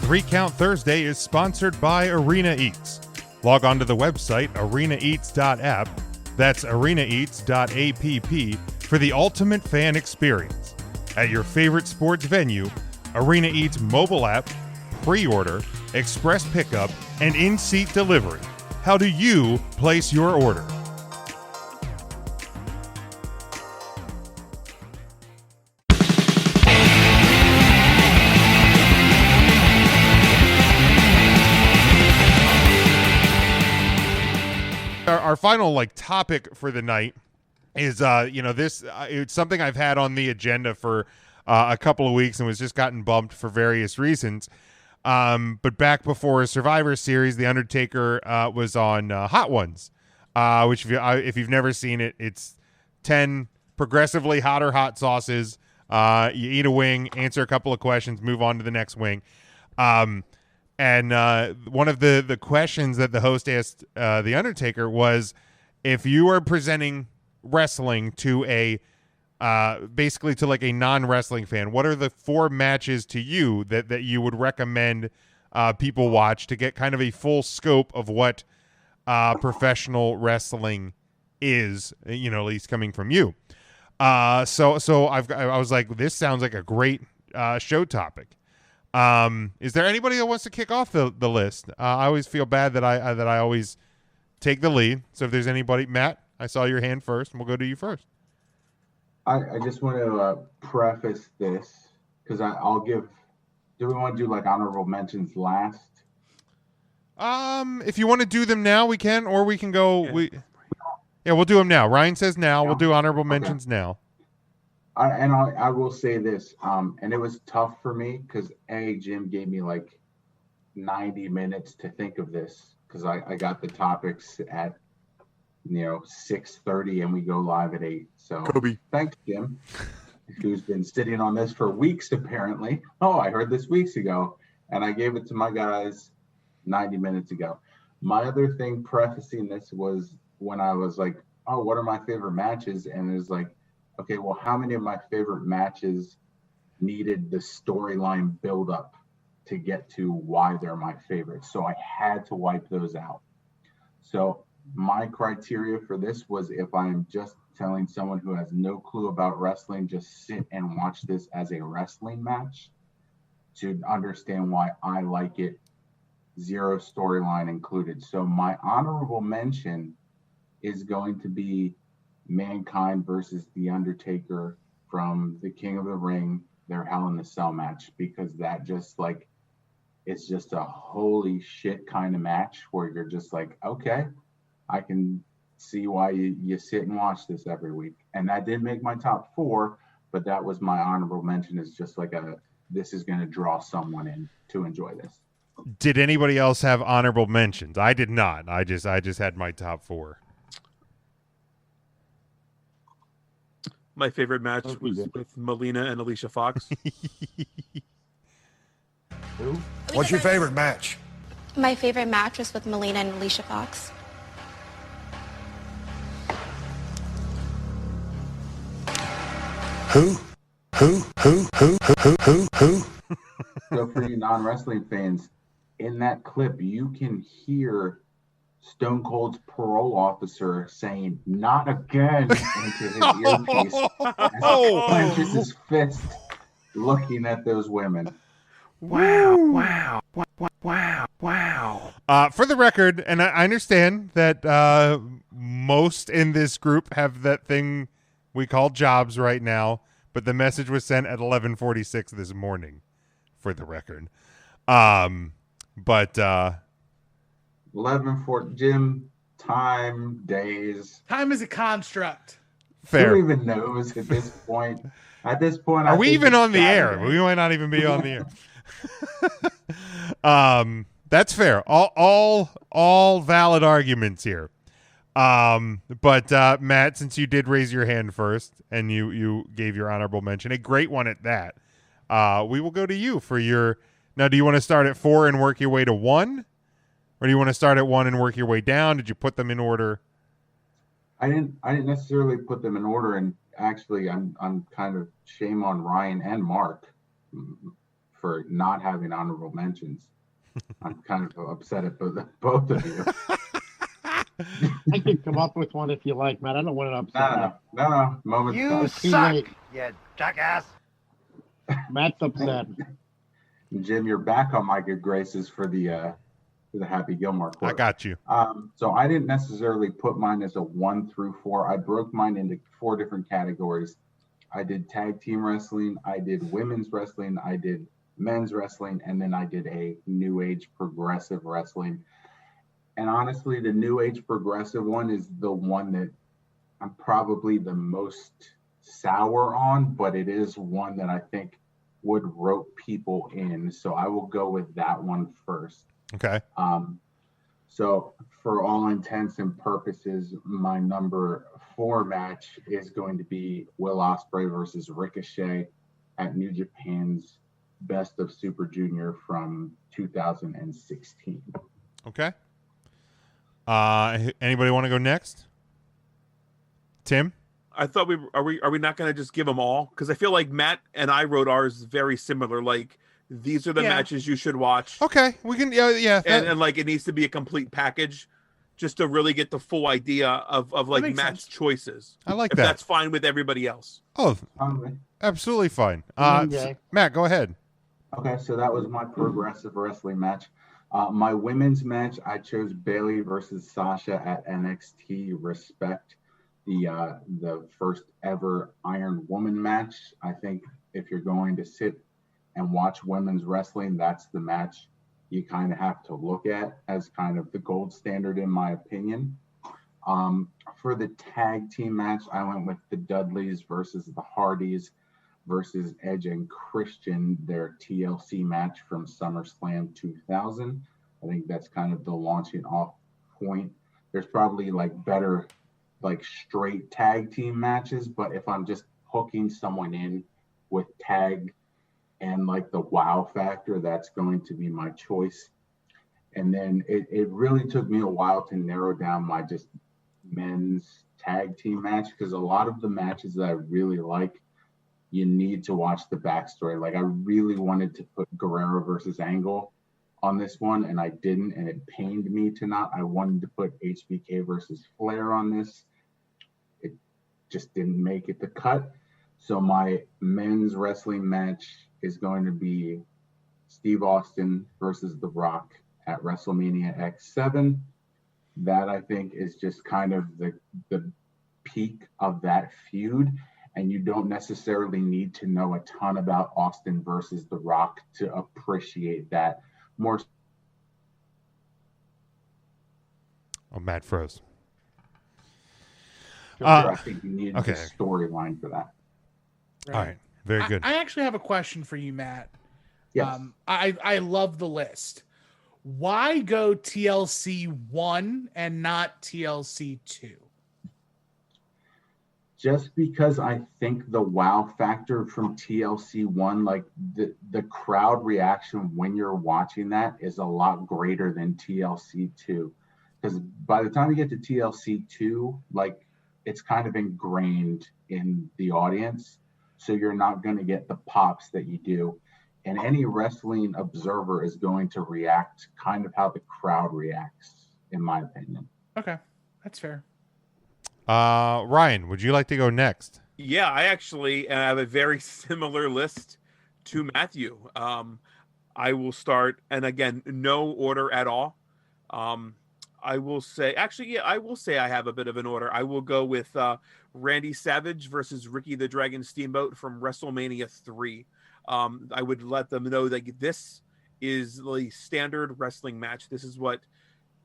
3 Count Thursday is sponsored by Arena Eats. Log on to the website arenaeats.app, that's arenaeats.app, for the ultimate fan experience. At your favorite sports venue, Arena Eats mobile app, pre-order, express pickup, and in-seat delivery. How do you place your order? Our final topic for the night is this it's something I've had on the agenda for a couple of weeks and was just gotten bumped for various reasons. But back before Survivor Series, The Undertaker was on Hot Ones, which if you've never seen it, it's 10 progressively hotter hot sauces. You eat a wing, answer a couple of questions, move on to the next wing. And one of the questions that the host asked The Undertaker was, if you are presenting wrestling to basically to a non-wrestling fan, what are the 4 matches to you that you would recommend people watch to get kind of a full scope of what professional wrestling is, at least coming from you. So I was like, this sounds like a great show topic. Is there anybody that wants to kick off the list? I always feel bad that I always take the lead. So if there's anybody, Matt, I saw your hand first, and we'll go to you first. I just want to preface this because I'll give. Do we want to do honorable mentions last? If you want to do them now, we can, or we can go. We'll do them now. Ryan says now. We'll do honorable mentions now. I will say this, and it was tough for me because Jim gave me 90 minutes to think of this because I got the topics at 6:30 and we go live at 8. So Kobe. Thanks, Jim, who's been sitting on this for weeks apparently. Oh, I heard this weeks ago, and I gave it to my guys 90 minutes ago. My other thing prefacing this was when I was like, oh, what are my favorite matches? And it was like, okay, well, how many of my favorite matches needed the storyline build up to get to why they're my favorites? So I had to wipe those out. So my criteria for this was, if I'm just telling someone who has no clue about wrestling, just sit and watch this as a wrestling match to understand why I like it, 0 storyline included. So my honorable mention is going to be Mankind versus The Undertaker from the King of the Ring, their Hell in a Cell match, because that just it's just a holy shit kind of match where you're just like, okay, I can see why you sit and watch this every week. And that did make my top 4, but that was my honorable mention, is just this is going to draw someone in to enjoy this. Did anybody else have honorable mentions? I did not. I just had my top 4. My favorite match was with Melina and Alicia Fox. Who? What's your favorite match? My favorite match was with Melina and Alicia Fox. Who? So for you non-wrestling fans, in that clip, you can hear Stone Cold's parole officer saying, "Not again," into his earpiece as he clenches his fist looking at those women. Wow. For the record, and I understand that most in this group have that thing we call jobs right now, but the message was sent at 11:46 this morning, for the record. But 11:40, Jim, time, days. Time is a construct. Fair. Who even knows at this point? At this point, are we even on the air? We might not even be on the air. That's fair. All valid arguments here. But Matt, since you did raise your hand first and you gave your honorable mention, a great one at that, we will go to you for your. Now, do you want to start at 4 and work your way to 1? Or do you want to start at 1 and work your way down? Did you put them in order? I didn't necessarily put them in order, and actually I'm kind of shame on Ryan and Mark for not having honorable mentions. I'm kind of upset at both of you. I can come up with one if you like, Matt. I don't want to upset No. Moment's You done. It's too suck, late. you jackass. Matt's upset. Jim, you're back on my good graces for the Happy Gilmore quote. I got you. So I didn't necessarily put mine as a 1 through 4. I broke mine into 4 different categories. I did tag team wrestling, I did women's wrestling, I did men's wrestling, and then I did a new age progressive wrestling. And honestly, the new age progressive one is the one that I'm probably the most sour on, but it is one that I think would rope people in. So I will go with that one first. Okay. So for all intents and purposes, my number 4 match is going to be Will Ospreay versus Ricochet at New Japan's Best of Super Junior from 2016. Okay. Anybody want to go next? Tim? I thought are we not going to just give them all? Because I feel like Matt and I wrote ours very similar. Like, these are the matches you should watch. Okay, we can. Yeah. And like, it needs to be a complete package, just to really get the full idea of like match choices. I like if that. That's fine with everybody else. Oh, absolutely fine. Okay. Matt, go ahead. Okay, so that was my progressive wrestling match. My women's match, I chose Bayley versus Sasha at NXT Respect, the first ever Iron Woman match. I think if you're going to sit and watch women's wrestling, that's the match you kind of have to look at as kind of the gold standard, in my opinion. For the tag team match, I went with the Dudleys versus the Hardys versus Edge and Christian, their TLC match from SummerSlam 2000. I think that's kind of the launching off point. There's probably like better like straight tag team matches, but if I'm just hooking someone in with tag and like the wow factor, that's going to be my choice. And then it really took me a while to narrow down my just men's tag team match, because a lot of the matches that I really like, you need to watch the backstory. Like, I really wanted to put Guerrero versus Angle on this one, and I didn't, and it pained me to not. I wanted to put HBK versus Flair on this. It just didn't make it the cut. So my men's wrestling match is going to be Steve Austin versus The Rock at WrestleMania X7. That, I think, is just kind of the peak of that feud. And you don't necessarily need to know a ton about Austin versus The Rock to appreciate that more. Oh, Matt froze. I think you need okay. the storyline for that. All right. Very good. I actually have a question for you, Matt. Yes. I love the list. Why go TLC 1 and not TLC 2? Just because I think the wow factor from TLC 1, like the crowd reaction when you're watching that, is a lot greater than TLC 2. Because by the time you get to TLC 2, like, it's kind of ingrained in the audience. So you're not going to get the pops that you do. And any wrestling observer is going to react kind of how the crowd reacts, in my opinion. Okay, that's fair. Ryan, would you like to go next? Yeah, I actually have a very similar list to Matthew. I will start, and again, no order at all. I will say I have a bit of an order. I will go with Randy Savage versus Ricky the Dragon Steamboat from WrestleMania 3. I would let them know that this is the standard wrestling match. This is what,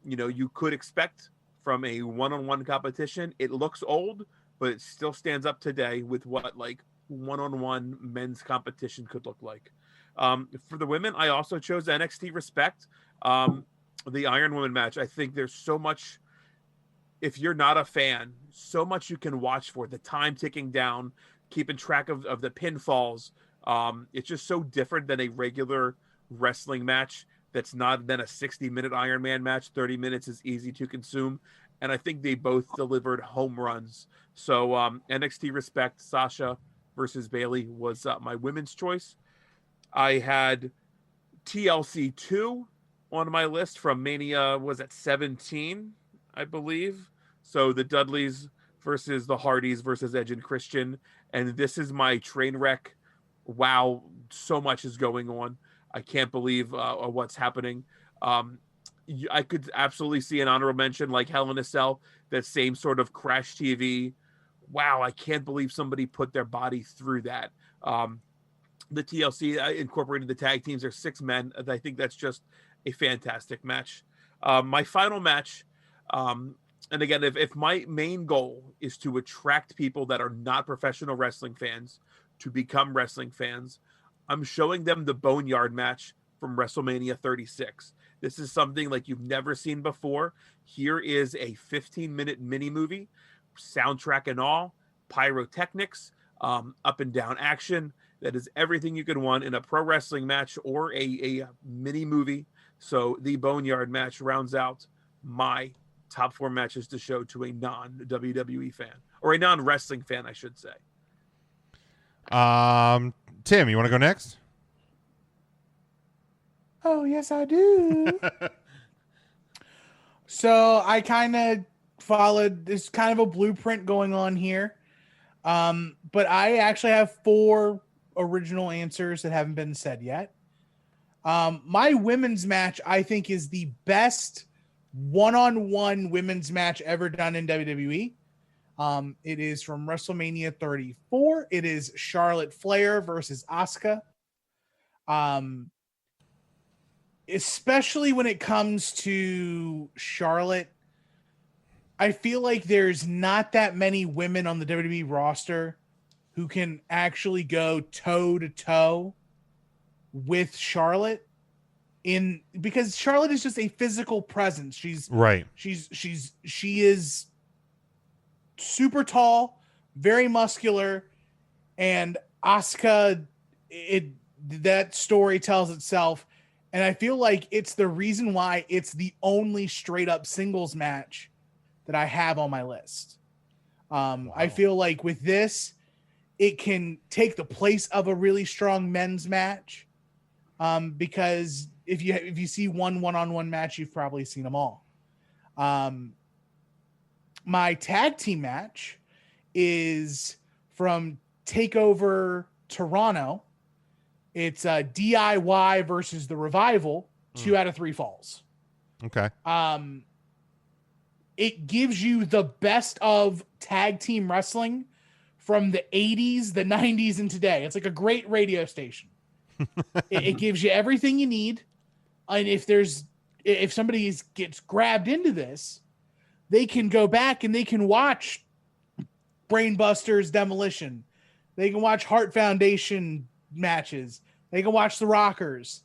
you could expect from a one-on-one competition. It looks old, but it still stands up today with what like one-on-one men's competition could look like. For the women, I also chose NXT Respect. The Iron Woman match. I think there's so much, if you're not a fan, so much you can watch for. The time ticking down, keeping track of the pinfalls. It's just so different than a regular wrestling match that's not then a 60-minute Iron Man match. 30 minutes is easy to consume. And I think they both delivered home runs. So NXT Respect, Sasha versus Bayley was my women's choice. I had TLC 2 on my list from Mania, was it 17, I believe? So the Dudleys versus the Hardys versus Edge and Christian. And this is my train wreck. Wow, so much is going on. I can't believe what's happening. I could absolutely see an honorable mention like Hell in a Cell, that same sort of crash TV. Wow, I can't believe somebody put their body through that. The TLC incorporated the tag teams. There's 6 men. I think that's just a fantastic match. My final match, and again, if my main goal is to attract people that are not professional wrestling fans to become wrestling fans, I'm showing them the Boneyard match from WrestleMania 36. This is something like you've never seen before. Here is a 15-minute mini movie, soundtrack and all, pyrotechnics, up and down action. That is everything you could want in a pro wrestling match or a mini movie. So the Boneyard match rounds out my top 4 matches to show to a non-WWE fan, or a non-wrestling fan, I should say. Tim, you want to go next? Oh, yes, I do. So I kind of followed this kind of a blueprint going on here. But I actually have 4 original answers that haven't been said yet. My women's match, I think, is the best one-on-one women's match ever done in WWE. It is from WrestleMania 34. It is Charlotte Flair versus Asuka. Especially when it comes to Charlotte, I feel like there's not that many women on the WWE roster who can actually go toe to toe with Charlotte, because Charlotte is just a physical presence. She's right. She is super tall, very muscular, and Asuka, that story tells itself. And I feel like it's the reason why it's the only straight up singles match that I have on my list. Wow. I feel like with this, it can take the place of a really strong men's match. Because if you see one-on-one match, you've probably seen them all. My tag team match is from TakeOver Toronto. It's DIY versus the Revival, 2 out of 3 falls. Okay. It gives you the best of tag team wrestling from the 80s, the 90s, and today. It's like a great radio station. It gives you everything you need. And if somebody gets grabbed into this, they can go back and they can watch Brainbusters Demolition. They can watch Heart Foundation matches. They can watch the Rockers.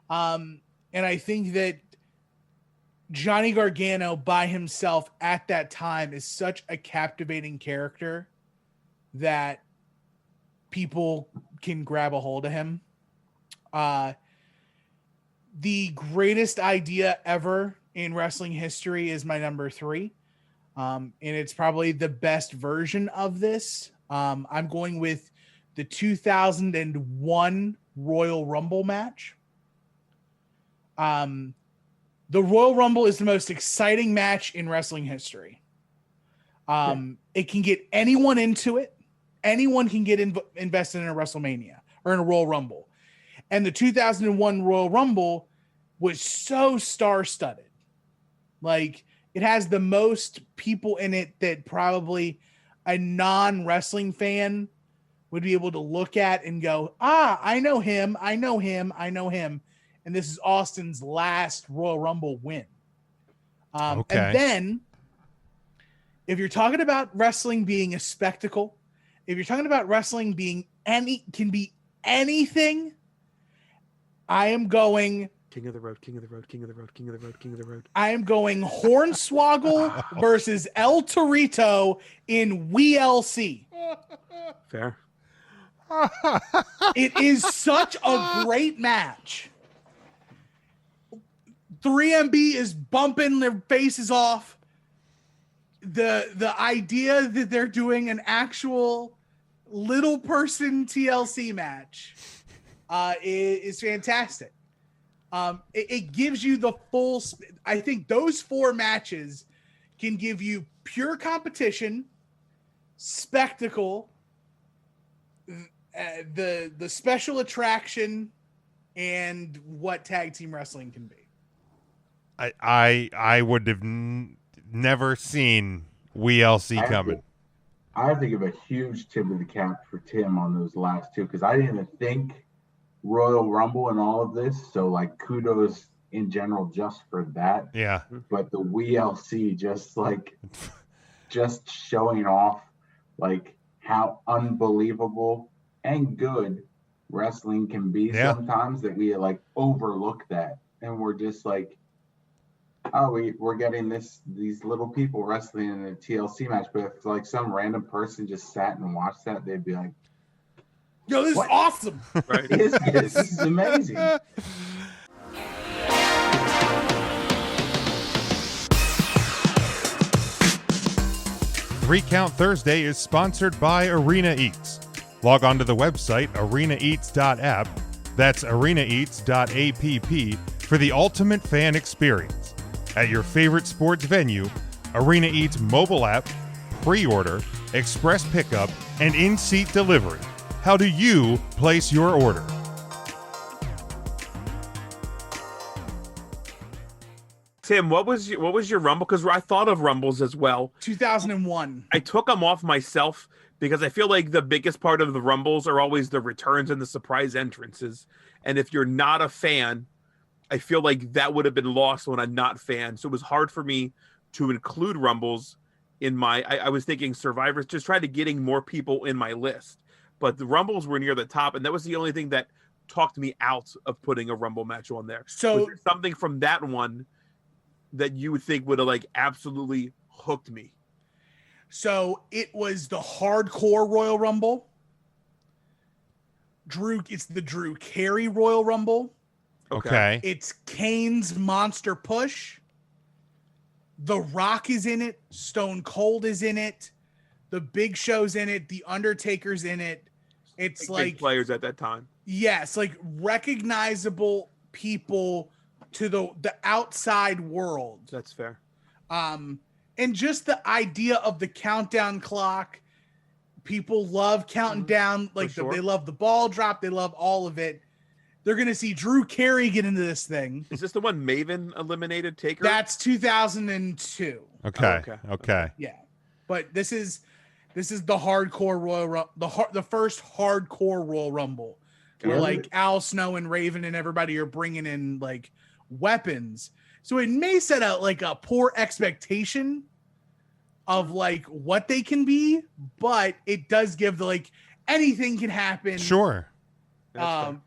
And I think that Johnny Gargano by himself at that time is such a captivating character that people can grab a hold of him. The greatest idea ever in wrestling history is my number 3. And it's probably the best version of this. I'm going with the 2001 Royal Rumble match. The Royal Rumble is the most exciting match in wrestling history. It can get anyone into it. Anyone can get invested in a WrestleMania or in a Royal Rumble. And the 2001 Royal Rumble was so star-studded. Like, it has the most people in it that probably a non-wrestling fan would be able to look at and go, I know him. And this is Austin's last Royal Rumble win. Okay. And then, if you're talking about wrestling being a spectacle, if you're talking about wrestling being can be anything, I am going King of the Road, King of the Road, King of the Road, King of the Road, King of the Road. I am going Hornswoggle versus El Torito in WLC. Fair. It is such a great match. 3MB is bumping their faces off. The idea that they're doing an actual little person TLC match is fantastic. It gives you the full. I think those 4 matches can give you pure competition, spectacle, the special attraction, and what tag team wrestling can be. I would have never seen WeLC coming. I have to give a huge tip of the cap for Tim on those last 2 because I didn't even think Royal Rumble and all of this. So like kudos in general just for that. Yeah. But the WeLC just showing off like how unbelievable and good wrestling can be sometimes that we like overlook that. And we're just like, oh, we're getting these little people wrestling in a TLC match, but if like some random person just sat and watched that, they'd be like, "Yo, this is awesome!" Right? This is amazing. Three Count Thursday is sponsored by Arena Eats. Log on to the website arenaeats.app. That's arenaeats.app for the ultimate fan experience. At your favorite sports venue, Arena Eats mobile app, pre-order, express pickup, and in-seat delivery. How do you place your order? Tim, what was your Rumble? Because I thought of Rumbles as well. 2001. I took them off myself because I feel like the biggest part of the Rumbles are always the returns and the surprise entrances. And if you're not a fan, I feel like that would have been lost when I'm not fan. So it was hard for me to include Rumbles in my, I was thinking Survivors, just try to getting more people in my list. But the Rumbles were near the top, and that was the only thing that talked me out of putting a Rumble match on there. So was there something from that one that you would think would have like absolutely hooked me? So it was the hardcore Royal Rumble. It's the Drew Carey Royal Rumble. Okay. It's Kane's Monster Push. The Rock is in it. Stone Cold is in it. The Big Show's in it. The Undertaker's in it. It's like big players at that time. Yes, like recognizable people to the outside world. That's fair. And just the idea of the countdown clock. People love counting down. Like sure. they love the ball drop. They love all of it. They're going to see Drew Carey get into this thing. Is this the one Maven eliminated Taker? That's 2002. Okay. Oh, Okay. Yeah. But this is the hardcore the first hardcore Royal Rumble. Where like Al Snow and Raven and everybody are bringing in like weapons. So it may set out like a poor expectation of like what they can be, but it does give the like anything can happen. Sure.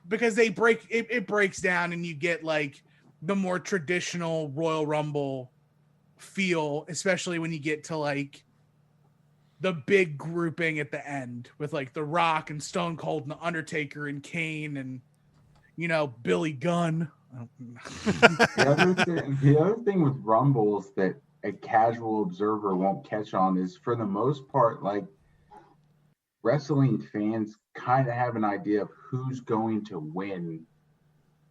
Because it breaks down and you get like the more traditional Royal Rumble feel, especially when you get to like the big grouping at the end with like The Rock and Stone Cold and The Undertaker and Kane and, you know, Billy Gunn. The other thing with Rumbles that a casual observer won't catch on is, for the most part, like wrestling fans kind of have an idea of who's going to win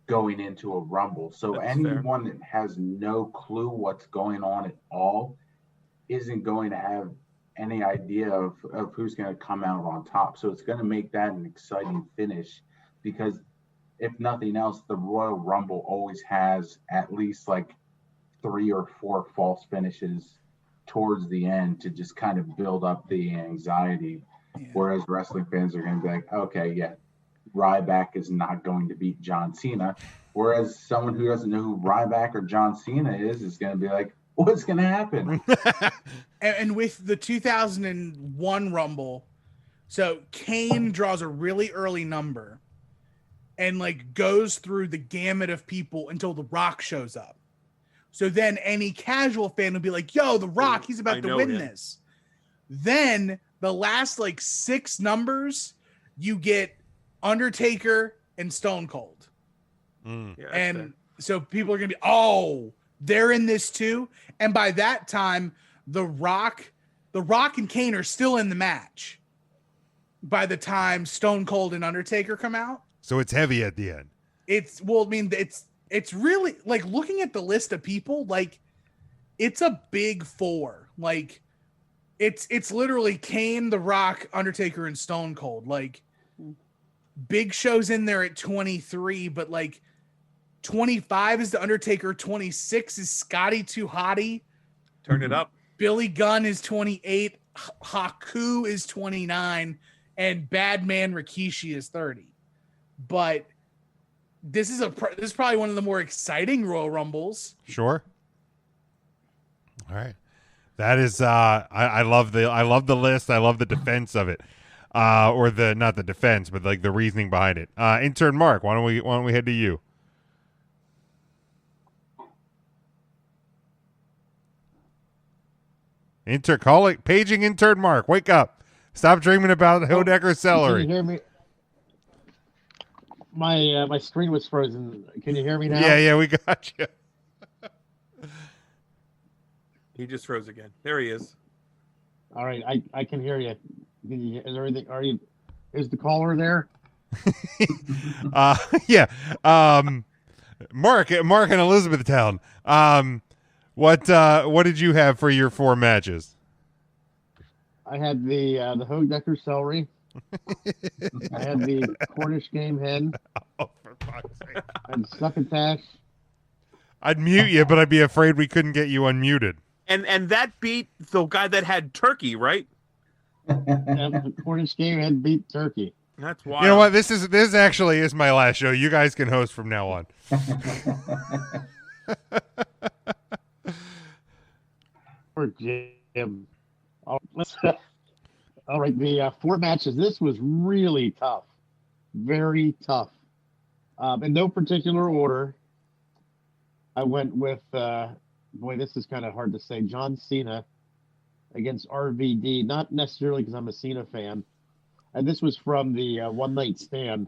going into a Rumble. So That's anyone that has no clue what's going on at all isn't going to have any idea of who's going to come out on top. So it's going to make that an exciting finish, because if nothing else, the Royal Rumble always has at least like 3 or 4 false finishes towards the end to just kind of build up the anxiety. Yeah. Whereas wrestling fans are going to be like, okay, yeah, Ryback is not going to beat John Cena. Whereas someone who doesn't know who Ryback or John Cena is going to be like, what's going to happen? And with the 2001 Rumble, so Kane draws a really early number and like goes through the gamut of people until The Rock shows up. So then any casual fan will be like, yo, The Rock, he's about to win this. Then the last like 6 numbers, you get Undertaker and Stone Cold. Yeah, and fair. So people are going to be, oh, they're in this too. And by that time, The Rock and Kane are still in the match by the time Stone Cold and Undertaker come out. So it's heavy at the end. It's really like looking at the list of people, like it's a big four. Like it's literally Kane, The Rock, Undertaker, and Stone Cold. Like Big Show's in there at 23, but like 25 is The Undertaker, 26 is Scotty 2 Hotty. Turn it up. Billy Gunn is 28, Haku is 29, and Badman Rikishi is 30. But this is probably one of the more exciting Royal Rumbles. Sure. All right. That is I love the list. I love the defense of it. Or not the defense, but like the reasoning behind it. Intern Mark, why don't we head to you? Paging intern Mark, wake up. Stop dreaming about Hodecker celery. Can you hear me? My screen was frozen. Can you hear me now? Yeah, we got you. He just froze again. There he is. All right, I can hear you. Is everything? Is the caller there? Yeah. Mark in Elizabethtown. What did you have for your 4 matches? I had the Hodecker celery. I had the Cornish game hen. Oh, for fuck's sake. And succotash. I'd mute you, but I'd be afraid we couldn't get you unmuted. And that beat the guy that had turkey, right? And the Cornish game hen beat turkey. That's wild. You know what? This actually is my last show. You guys can host from now on. Poor Jim. All right, the 4 matches. This was really tough. Very tough. In no particular order, I went with, this is kind of hard to say, John Cena against RVD, not necessarily because I'm a Cena fan. And this was from the One Night Stand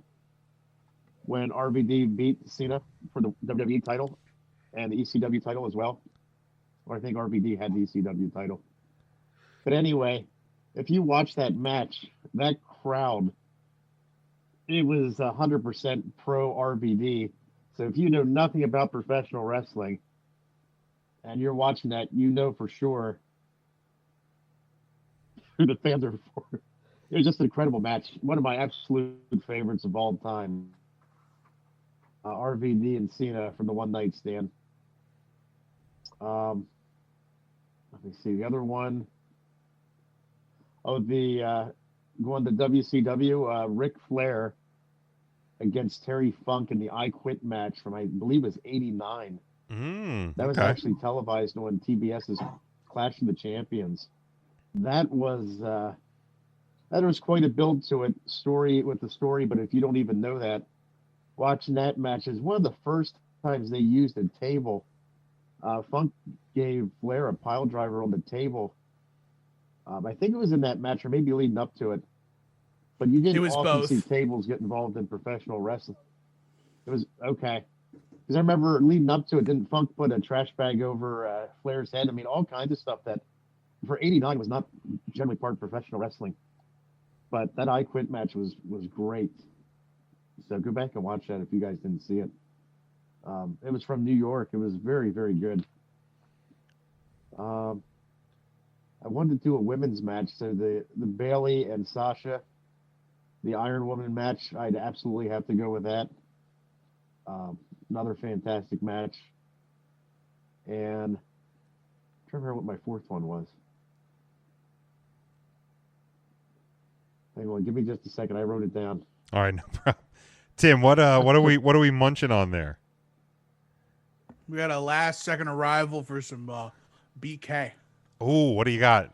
when RVD beat Cena for the WWE title and the ECW title as well. Or I think RVD had the ECW title. But anyway, if you watch that match, that crowd, it was 100% pro RVD. So if you know nothing about professional wrestling and you're watching that, you know for sure who the fans are for. It was just an incredible match. One of my absolute favorites of all time. RVD and Cena from the One Night Stand. Let me see the other one. Oh, the going to WCW, Ric Flair against Terry Funk in the I Quit match from, I believe it was 89. That was actually televised on TBS's Clash of the Champions. That was quite a build to it, story, but if you don't even know that, watching that match is one of the first times they used a table. Funk gave Flair a pile driver on the table. I think it was in that match or maybe leading up to it, but you didn't often see tables get involved in professional wrestling. It was okay. Because I remember leading up to it, didn't Funk put a trash bag over Flair's head? I mean, all kinds of stuff that for 89 was not generally part of professional wrestling. But that I Quit match was great. So go back and watch that if you guys didn't see it. It was from New York. It was very, very good. I wanted to do a women's match. So the Bayley and Sasha, the Iron Woman match, I'd absolutely have to go with that. Another fantastic match. And I'm trying to remember what my 4th one was. Hang on, give me just a second. I wrote it down. All right, no problem. Tim, what are we munching on there? We got a last second arrival for some BK. Oh, what do you got?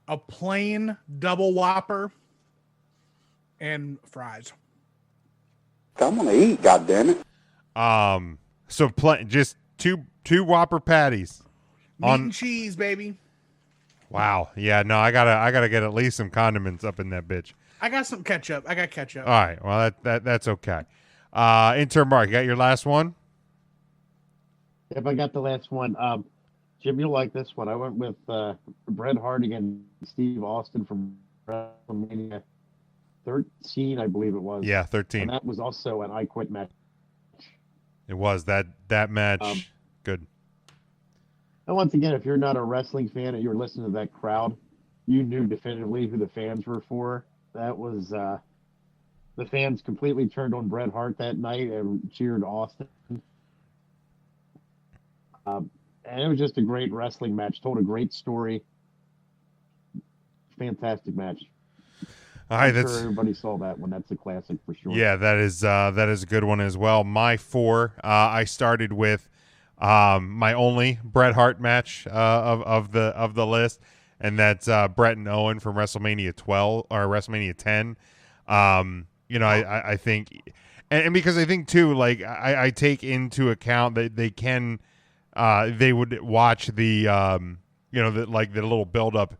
A plain double Whopper and fries. I'm gonna eat, goddammit. So just two Whopper patties. Meat and cheese, baby. Wow. Yeah, no, I gotta get at least some condiments up in that bitch. I got some ketchup. I got ketchup. All right. Well, that's okay. Intern Mark, you got your last one? If I got the last one, Jim, you'll like this one. I went with Bret Hart and Steve Austin from WrestleMania 13, I believe it was. Yeah, 13. And that was also an I Quit match. It was that match. Good. And once again, if you're not a wrestling fan and you're listening to that crowd, you knew definitively who the fans were for. That was the fans completely turned on Bret Hart that night and cheered Austin. And it was just a great wrestling match. Told a great story. Fantastic match. All right, I'm sure everybody saw that one. That's a classic for sure. Yeah, that is a good one as well. My 4, I started with my only Bret Hart match of the list, and that's Bret and Owen from WrestleMania 12 or WrestleMania 10. I think, and because I think too, like I take into account that they would watch the the little build up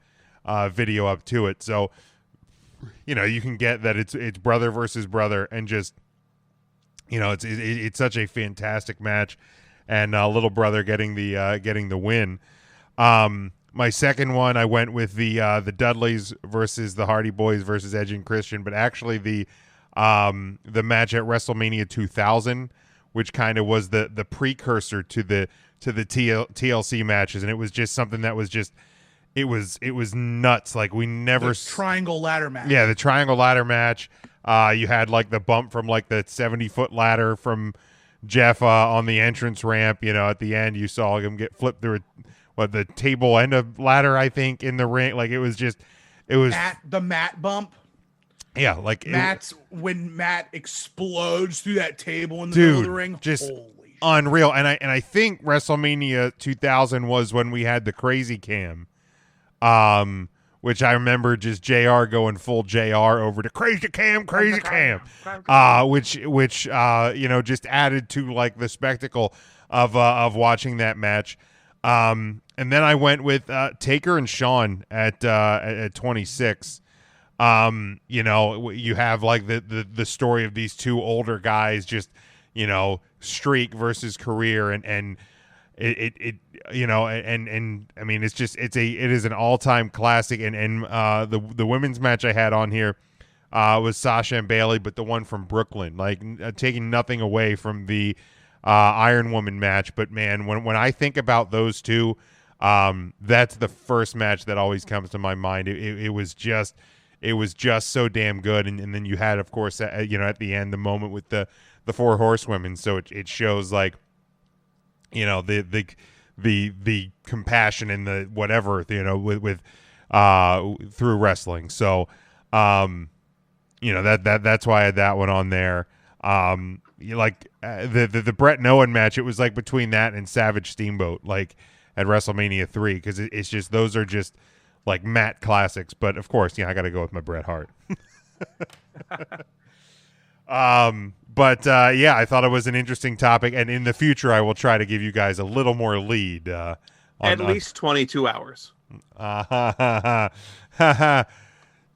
video up to it, so you can get that it's brother versus brother, and just it's such a fantastic match, and little brother getting the win. My second one, I went with the Dudleys versus the Hardy Boys versus Edge and Christian, but actually the match at WrestleMania 2000, which kind of was the precursor to the TLC matches, and it was just something that was just it was nuts. Like we never triangle ladder match. Yeah, the triangle ladder match. You had like the bump from like the 70-foot ladder from Jeff on the entrance ramp. At the end you saw him get flipped through the table and a ladder, I think, in the ring. Like it was the Matt bump. Yeah, like when Matt explodes through that table in the middle of the ring. Just unreal. And I think WrestleMania 2000 was when we had the Crazy Cam, which I remember just JR going full JR over to Crazy Cam, which just added to like the spectacle of watching that match. And then I went with Taker and Shawn at 26. You have like the story of these two older guys, just streak versus career, and it I mean it is an all-time classic, and the women's match I had on here was Sasha and Bayley, but the one from Brooklyn, like taking nothing away from the Iron Woman match, but man, when I think about those two, that's the first match that always comes to my mind. It was just so damn good, and then you had, of course, at the end, the moment with the 4 horsewomen. So it shows like the compassion and the whatever with through wrestling. So that's why I had that one on there. The Bret and Owen match, it was like between that and Savage Steamboat, like at WrestleMania 3, because it's just, those are just like Matt classics. But of course, I got to go with my Bret Hart. I thought it was an interesting topic, and in the future, I will try to give you guys a little more lead. At least 22 hours.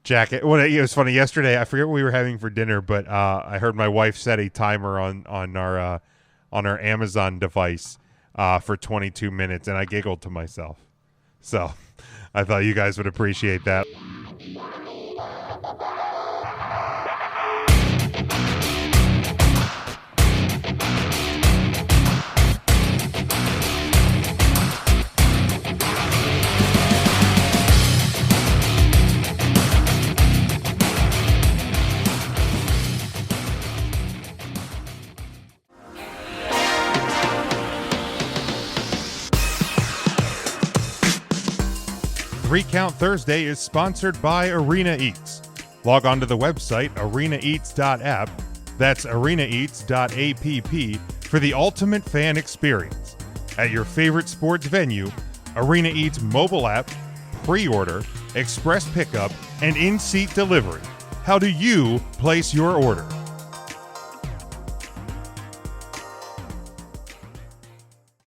Jacket. It was funny yesterday. I forget what we were having for dinner, but I heard my wife set a timer on our Amazon device for 22 minutes, and I giggled to myself. So I thought you guys would appreciate that. Recount Thursday is sponsored by Arena Eats. Log on to the website arenaeats.app, that's arenaeats.app, for the ultimate fan experience. At your favorite sports venue, Arena Eats mobile app, pre-order, express pickup, and in-seat delivery. How do you place your order?